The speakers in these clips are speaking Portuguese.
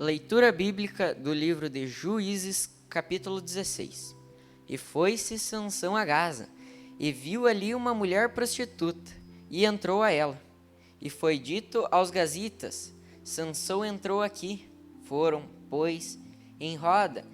Leitura bíblica do livro de Juízes, capítulo 16. E foi-se Sansão a Gaza, e viu ali uma mulher prostituta, e entrou a ela. E foi dito aos gazitas: Sansão entrou aqui. Foram, pois, em roda,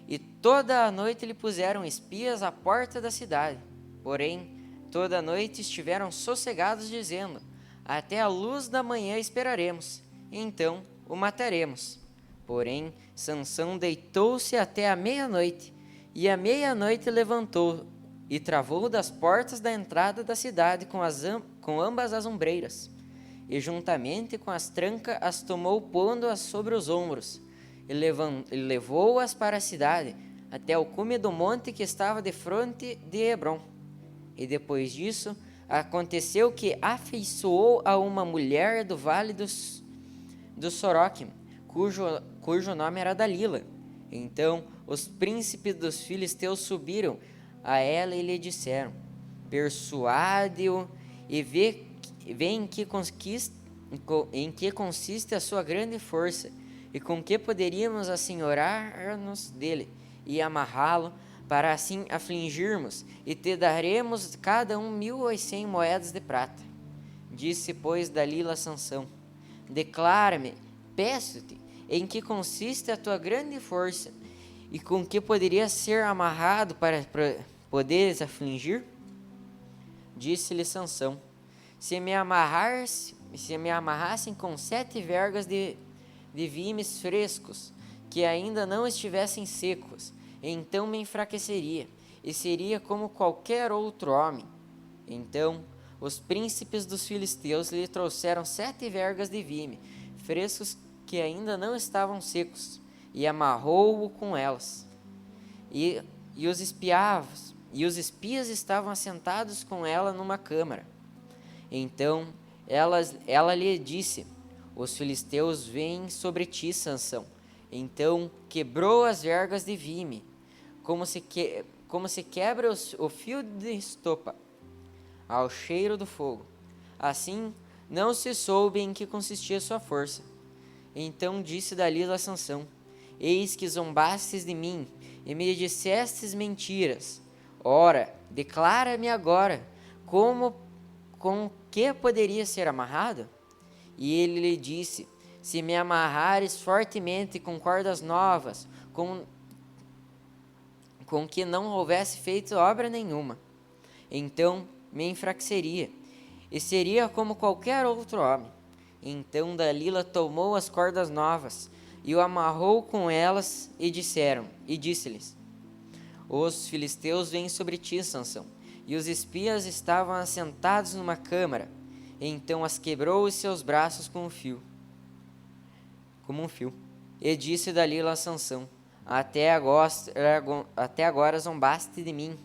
e toda a noite lhe puseram espias à porta da cidade. Porém, toda a noite estiveram sossegados, dizendo: até a luz da manhã esperaremos, então o mataremos. Porém, Sansão deitou-se até a meia-noite, e à meia-noite levantou e travou das portas da entrada da cidade com ambas as ombreiras, e juntamente com as trancas as tomou, pondo-as sobre os ombros, e levou-as para a cidade, até o cume do monte que estava defronte de Hebrom. E depois disso, aconteceu que afeiçoou a uma mulher do vale do Soroquim, cujo nome era Dalila. Então os príncipes dos filisteus subiram a ela e lhe disseram: persuade-o e vê em que consiste a sua grande força, e com que poderíamos assenhorar-nos dele e amarrá-lo, para assim afligirmos, e te daremos cada um 1.100 moedas de prata. Disse, pois, Dalila a Sansão: declara-me, peço-te, em que consiste a tua grande força, e com que poderia ser amarrado para poderes afligir? Disse-lhe Sansão: se me amarrassem com 7 vergas de vimes frescos, que ainda não estivessem secos, então me enfraqueceria, e seria como qualquer outro homem. Então os príncipes dos filisteus lhe trouxeram 7 vergas de vime frescos que ainda não estavam secos, e amarrou-o com elas. E os espias estavam assentados com ela numa câmara. Então ela lhe disse: os filisteus vêm sobre ti, Sansão. Então quebrou as vergas de vime, como se quebra o fio de estopa ao cheiro do fogo. Assim não se soube em que consistia sua força. Então disse Dalila a Sansão: eis que zombastes de mim e me dissestes mentiras. Ora, declara-me agora com que poderia ser amarrado? E ele lhe disse: se me amarrares fortemente com cordas novas, com que não houvesse feito obra nenhuma, então me enfraqueceria, e seria como qualquer outro homem. Então Dalila tomou as cordas novas e o amarrou com elas, e disse-lhes: os filisteus vêm sobre ti, Sansão. E os espias estavam assentados numa câmara. Então as quebrou os seus braços como um fio. E disse Dalila a Sansão: até agora zombaste de mim,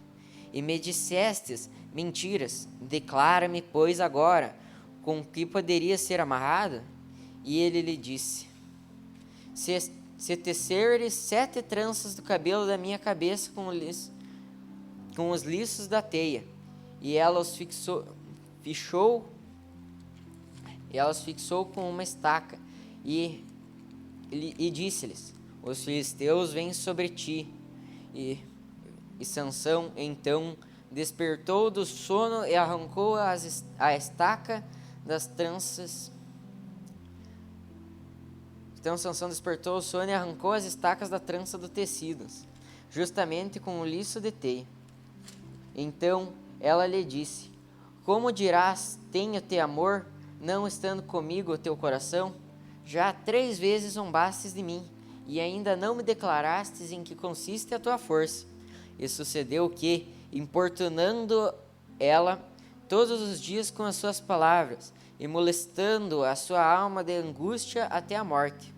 e me dissestes mentiras. Declara-me, pois, agora, com que poderia ser amarrado? E ele lhe disse: se teceres 7 tranças do cabelo da minha cabeça com os liços da teia. E ela os fixou com uma estaca, e disse-lhes: os filisteus vêm sobre ti. E Sansão então despertou do sono e arrancou a estaca das tranças. Então Sansão despertou o sono e arrancou as estacas da trança do tecido, justamente com o liço de teia. Então ela lhe disse: como dirás, tenho-te amor, não estando comigo o teu coração? Já 3 vezes zombastes de mim, e ainda não me declarastes em que consiste a tua força. E sucedeu que, importunando ela todos os dias com as suas palavras, e molestando a sua alma de angústia até a morte,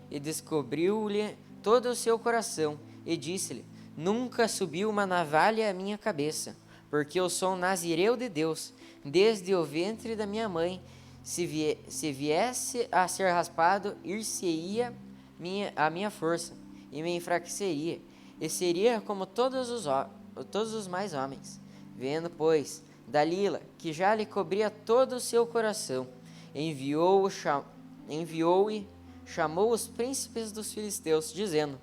e descobriu-lhe todo o seu coração, e disse-lhe: nunca subiu uma navalha à minha cabeça, porque eu sou um nazireu de Deus, desde o ventre da minha mãe. Se viesse a ser raspado, ir-se-ia a minha força, e me enfraqueceria, e seria como todos os mais homens. Vendo, pois, Dalila, que já lhe cobria todo o seu coração, enviou-e chamou os príncipes dos filisteus, dizendo: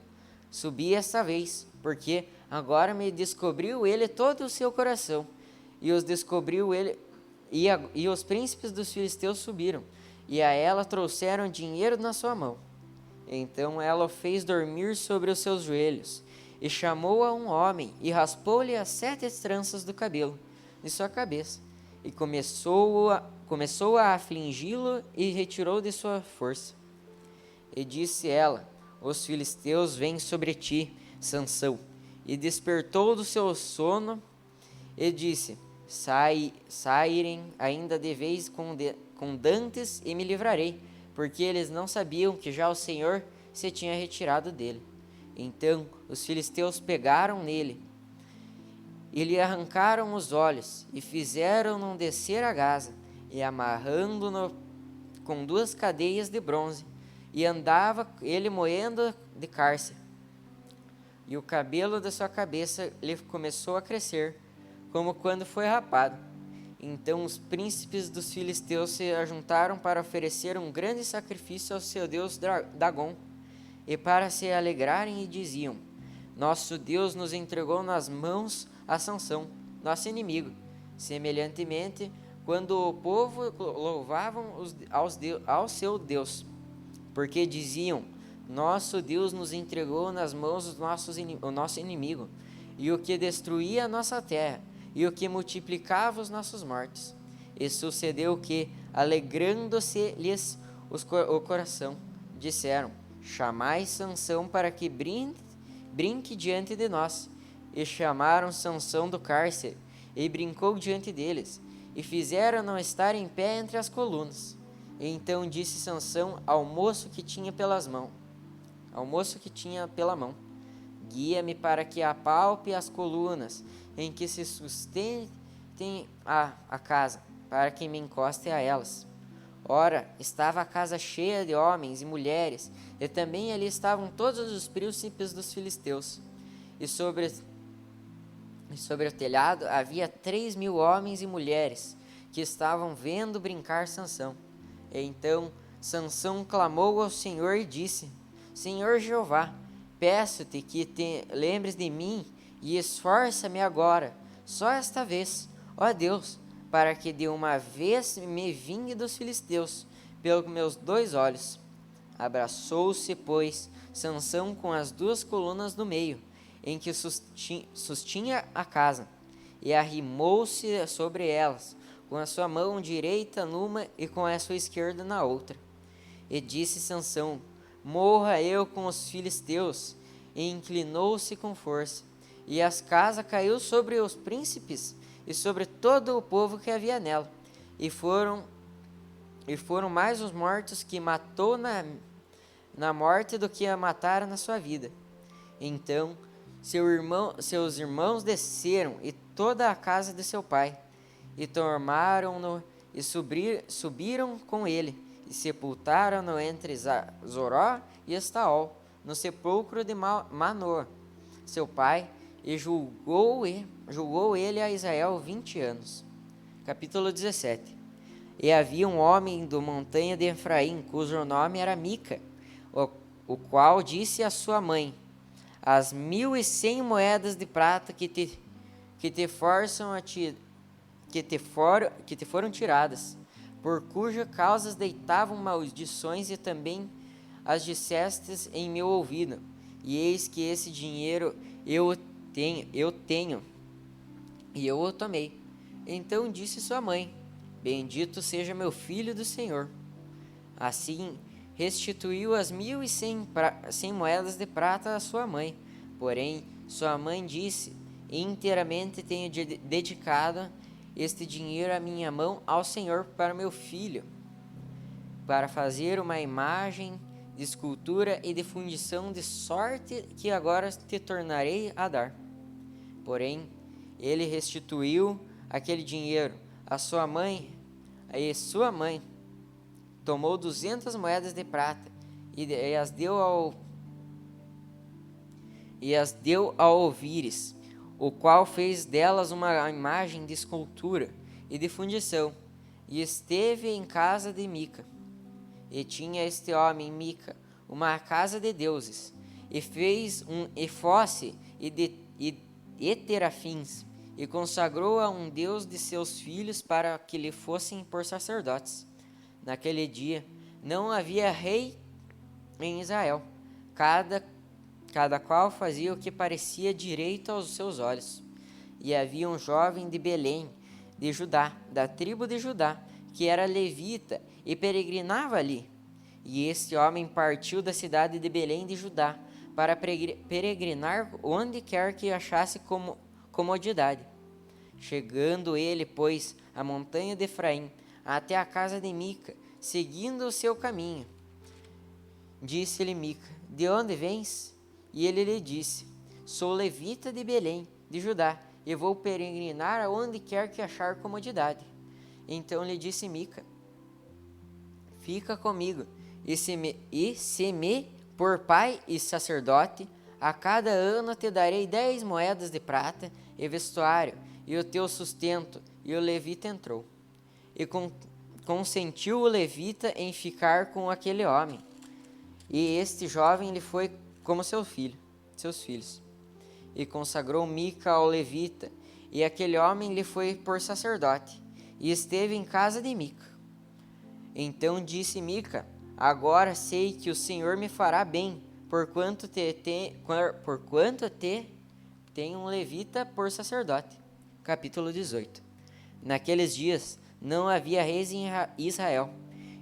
Subi esta vez, porque agora me descobriu ele todo o seu coração. E os descobriu ele, e os príncipes dos filisteus subiram, e a ela trouxeram dinheiro na sua mão. Então ela o fez dormir sobre os seus joelhos, e chamou a um homem, e raspou-lhe as 7 tranças do cabelo de sua cabeça, e começou a afligi-lo, e retirou de sua força. E disse ela: Os filisteus vêm sobre ti, Sansão. E despertou do seu sono, e disse: Saírem ainda de vez com dantes, e me livrarei, porque eles não sabiam que já o Senhor se tinha retirado dele. Então os filisteus pegaram nele, e lhe arrancaram os olhos, e fizeram-no descer a Gaza, e amarrando-no com 2 cadeias de bronze, e andava ele moendo de cárcere. E o cabelo da sua cabeça lhe começou a crescer, como quando foi rapado. Então os príncipes dos filisteus se ajuntaram para oferecer um grande sacrifício ao seu deus Dagom, e para se alegrarem, e diziam: Nosso Deus nos entregou nas mãos a Sansão, nosso inimigo. Semelhantemente, quando o povo louvavam ao seu Deus, porque diziam: Nosso Deus nos entregou nas mãos o nosso inimigo, e o que destruía a nossa terra, e o que multiplicava os nossos mortos. E sucedeu que, alegrando-se-lhes o coração, disseram: Chamai Sansão para que brinque diante de nós. E chamaram Sansão do cárcere, e brincou diante deles, e fizeram-no estar em pé entre as colunas. E então disse Sansão ao moço que tinha pela mão: Guia-me para que apalpe as colunas em que se sustentem a casa, para que me encoste a elas. Ora, estava a casa cheia de homens e mulheres, e também ali estavam todos os príncipes dos filisteus. E sobre o telhado havia 3.000 homens e mulheres, que estavam vendo brincar Sansão. E então Sansão clamou ao Senhor e disse: Senhor Jeová, peço-te que te lembres de mim, e esforça-me agora, só esta vez, ó Deus, para que de uma vez me vingue dos filisteus, pelos meus 2 olhos. Abraçou-se, pois, Sansão com as 2 colunas no meio, em que sustinha a casa, e arrimou-se sobre elas, com a sua mão direita numa e com a sua esquerda na outra. E disse Sansão: Morra eu com os filisteus. E inclinou-se com força, e a casa caiu sobre os príncipes e sobre todo o povo que havia nela. E foram mais os mortos que matou na morte do que a mataram na sua vida. Então seus irmãos desceram, e toda a casa de seu pai, e tomaram-no, e subiram com ele, e sepultaram-no entre Zoró e Estaol, no sepulcro de Manoa, seu pai, e julgou ele a Israel 20 anos. Capítulo 17. E havia um homem da montanha de Efraim, cujo nome era Mica, o qual disse à sua mãe: As 1.100 moedas de prata que te foram tiradas, por cuja causa deitavam maldições, e também as dissestes em meu ouvido, e eis que esse dinheiro eu tenho, e eu o tomei. Então disse sua mãe: Bendito seja meu filho do Senhor. Assim restituiu as 1.100 moedas de prata à sua mãe. Porém sua mãe disse: Inteiramente tenho dedicado este dinheiro à minha mão ao Senhor para meu filho, para fazer uma imagem de escultura e de fundição, de sorte que agora te tornarei a dar. Porém ele restituiu aquele dinheiro à sua mãe, e sua mãe tomou 200 moedas de prata e as deu ao Ovires, o qual fez delas uma imagem de escultura e de fundição, e esteve em casa de Mica. E tinha este homem, Mica, uma casa de deuses, e fez um efosse e terafins, e consagrou a um deus de seus filhos para que lhe fossem por sacerdotes. Naquele dia não havia rei em Israel, cada qual fazia o que parecia direito aos seus olhos. E havia um jovem de Belém, de Judá, da tribo de Judá, que era levita e peregrinava ali. E este homem partiu da cidade de Belém de Judá para peregrinar onde quer que achasse comodidade. Chegando ele, pois, à montanha de Efraim, até a casa de Mica, seguindo o seu caminho. Disse-lhe Mica: de onde vens? E ele lhe disse: sou levita de Belém, de Judá, e vou peregrinar aonde quer que achar comodidade. Então lhe disse Mica: fica comigo, e se me por pai e sacerdote, a cada ano te darei 10 moedas de prata e vestuário, e o teu sustento. E o levita entrou. E consentiu o levita em ficar com aquele homem. E este jovem lhe foi como seus filhos. E consagrou Mica ao levita, e aquele homem lhe foi por sacerdote, e esteve em casa de Mica. Então disse Mica: agora sei que o Senhor me fará bem, porquanto te tem um levita por sacerdote. Capítulo 18. Naqueles dias não havia reis em Israel,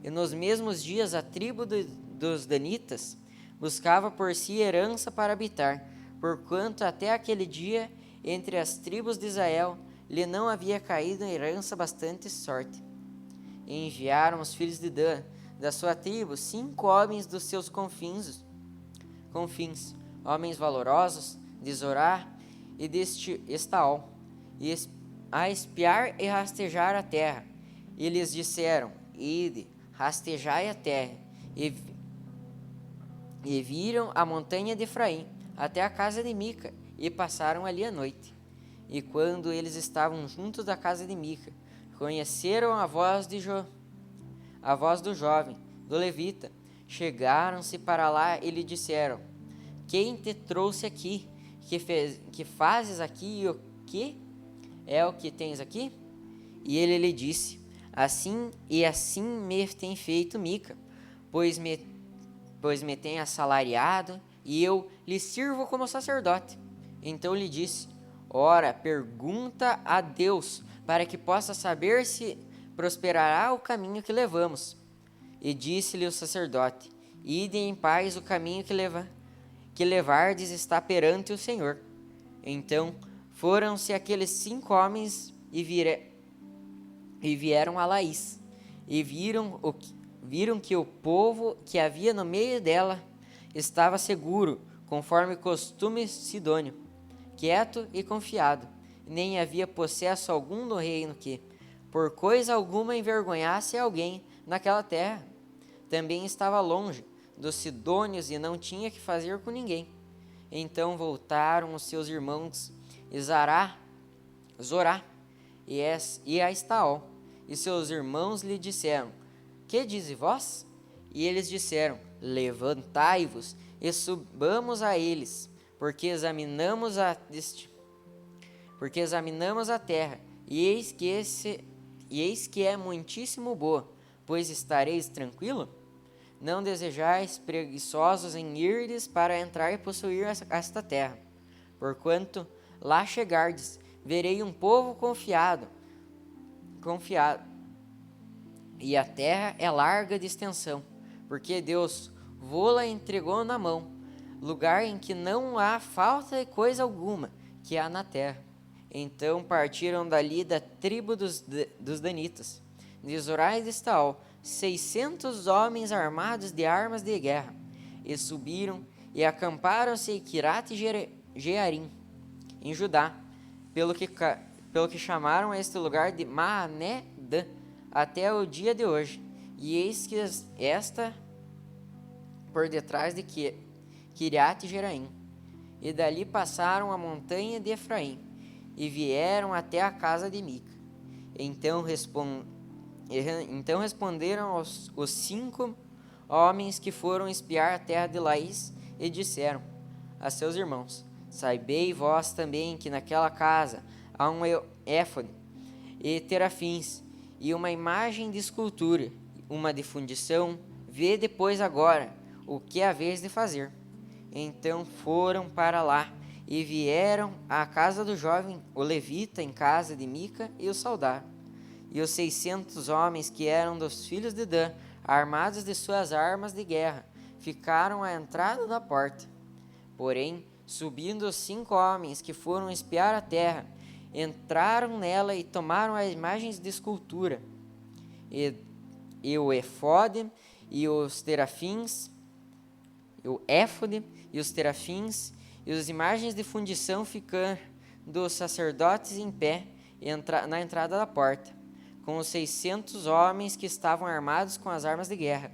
e nos mesmos dias a tribo dos danitas buscava por si herança para habitar, porquanto até aquele dia entre as tribos de Israel lhe não havia caído herança bastante sorte. E enviaram os filhos de Dan, da sua tribo, 5 homens dos seus confins, homens valorosos, de Zorá e de Estaol, a espiar e rastejar a terra. E lhes disseram: ide, rastejai a terra. E viram a montanha de Efraim, até a casa de Mica, e passaram ali a noite. E quando eles estavam juntos da casa de Mica, conheceram a voz do jovem, do levita. Chegaram-se para lá e lhe disseram: quem te trouxe aqui? Que fazes aqui, e o que é o que tens aqui? E ele lhe disse: assim me tem feito Mica, pois me tem assalariado, e eu lhe sirvo como sacerdote. Então lhe disse: ora, pergunta a Deus, para que possa saber se prosperará o caminho que levamos. E disse-lhe o sacerdote: ide em paz, o caminho que levardes está perante o Senhor. Então foram-se aqueles 5 homens e vieram a Laís, e viram que o povo que havia no meio dela estava seguro, conforme costume sidônio, quieto e confiado, nem havia possesso algum no reino que, por coisa alguma, envergonhasse alguém naquela terra. Também estava longe dos sidônios e não tinha que fazer com ninguém. Então voltaram os seus irmãos Zorá e a Estaol, e seus irmãos lhe disseram: que dizes vós? E eles disseram: levantai-vos e subamos a eles, porque examinamos a terra, e eis que é muitíssimo boa, pois estareis tranquilo? Não desejais preguiçosos em irdes para entrar e possuir esta terra. Porquanto lá chegardes, verei um povo confiado, e a terra é larga de extensão, porque Deus vô-la entregou na mão, lugar em que não há falta de coisa alguma que há na terra. Então partiram dali da tribo dos danitas, de Zorá e de Estaol, 600 homens armados de armas de guerra, e subiram e acamparam-se em Quirate-Jearim, em Judá, pelo que chamaram este lugar de Maané-Dan, até o dia de hoje. E eis que esta por detrás de Quiriate-Jearim. E dali passaram a montanha de Efraim, e vieram até a casa de Mica. Então responderam os 5 homens que foram espiar a terra de Laís e disseram a seus irmãos: Saibei vós também que naquela casa há um éfode e terafins e uma imagem de escultura, uma de fundição. Vê depois agora o que haveis de fazer. Então foram para lá e vieram à casa do jovem, o levita, em casa de Mica, e o saudaram. E os 600 homens que eram dos filhos de Dan, armados de suas armas de guerra, ficaram à entrada da porta. Porém, subindo os 5 homens que foram espiar a terra, entraram nela e tomaram as imagens de escultura, e o éfode e os terafins, o éfode e os terafins, e as imagens de fundição ficando dos sacerdotes em pé na entrada da porta, com os 600 homens que estavam armados com as armas de guerra.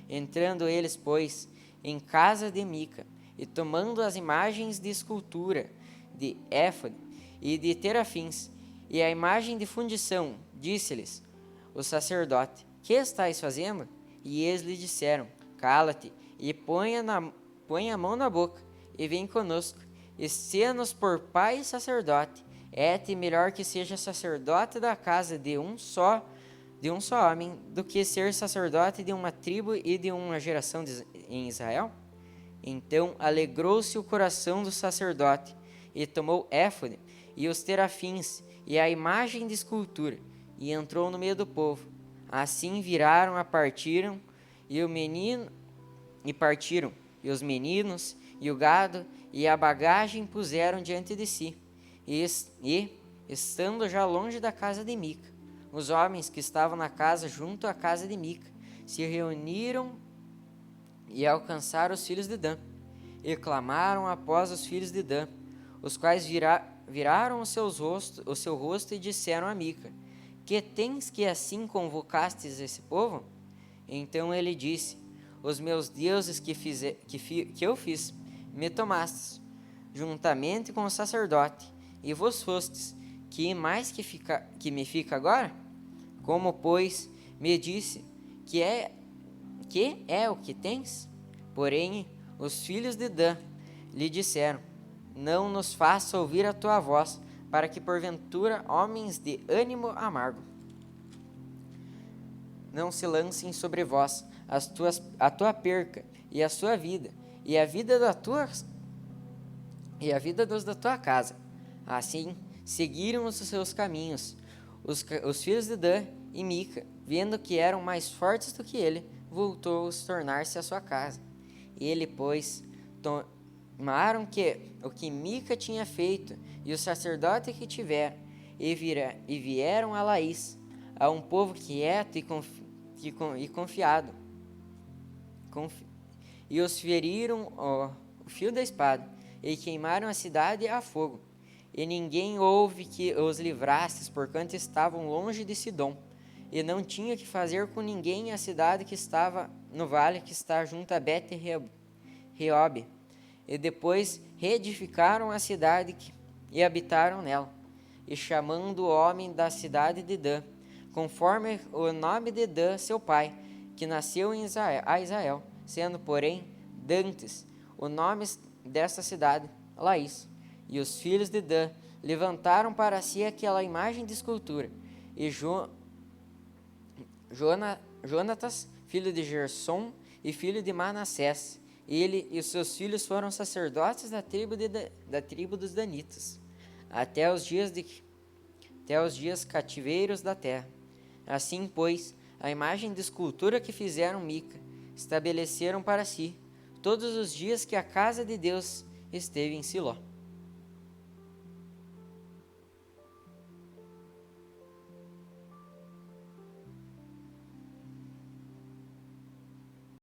Entrando eles, pois, em casa de Mica, e tomando as imagens de escultura, de éfode e de terafins, e a imagem de fundição, disse-lhes o sacerdote: Que estáis fazendo? E eles lhe disseram: Cala-te, e põe a mão na boca, e vem conosco, e sê-nos por pai e sacerdote. É-te melhor que seja sacerdote da casa de um só homem, do que ser sacerdote de uma tribo e de uma geração em Israel? Então alegrou-se o coração do sacerdote, e tomou éfode e os terafins e a imagem de escultura, e entrou no meio do povo. Assim viraram partiram, e os meninos e o gado e a bagagem puseram diante de si. E estando já longe da casa de Mica, os homens que estavam na casa junto à casa de Mica se reuniram e alcançaram os filhos de Dan, e clamaram após os filhos de Dan, os quais viraram o seu rosto e disseram a Mica: Que tens que assim convocastes esse povo? Então ele disse: Os meus deuses que eu fiz, me tomastes, juntamente com o sacerdote, e vos fostes. Que mais que me fica agora? Como, pois, me disse que é o que tens? Porém, os filhos de Dan lhe disseram: Não nos faça ouvir a tua voz, para que porventura homens de ânimo amargo não se lancem sobre vós a tua perca e a sua vida e a vida dos da tua casa. Assim seguiram os seus caminhos. Os filhos de Dan e Mica, vendo que eram mais fortes do que ele, voltou a tornar-se à sua casa. Ele, pois, tomaram o que Mica tinha feito e o sacerdote que tiveram, e vieram a Laís, a um povo quieto e confiado. E os feriram o fio da espada, e queimaram a cidade a fogo. E ninguém houve que os livrasse, porquanto estavam longe de Sidom, e não tinha que fazer com ninguém a cidade que estava no vale que está junto a Bet-reob. E depois reedificaram a cidade e habitaram nela, e chamando o homem da cidade de Dan, conforme o nome de Dan, seu pai, que nasceu a Israel, sendo, porém, dantes o nome desta cidade, Laís. E os filhos de Dan levantaram para si aquela imagem de escultura. E Jonatas, filho de Gersom e filho de Manassés, ele e os seus filhos foram sacerdotes da tribo dos danitas, até os dias cativeiros da terra. Assim, pois, a imagem de escultura que fizeram Mica estabeleceram para si todos os dias que a casa de Deus esteve em Siló.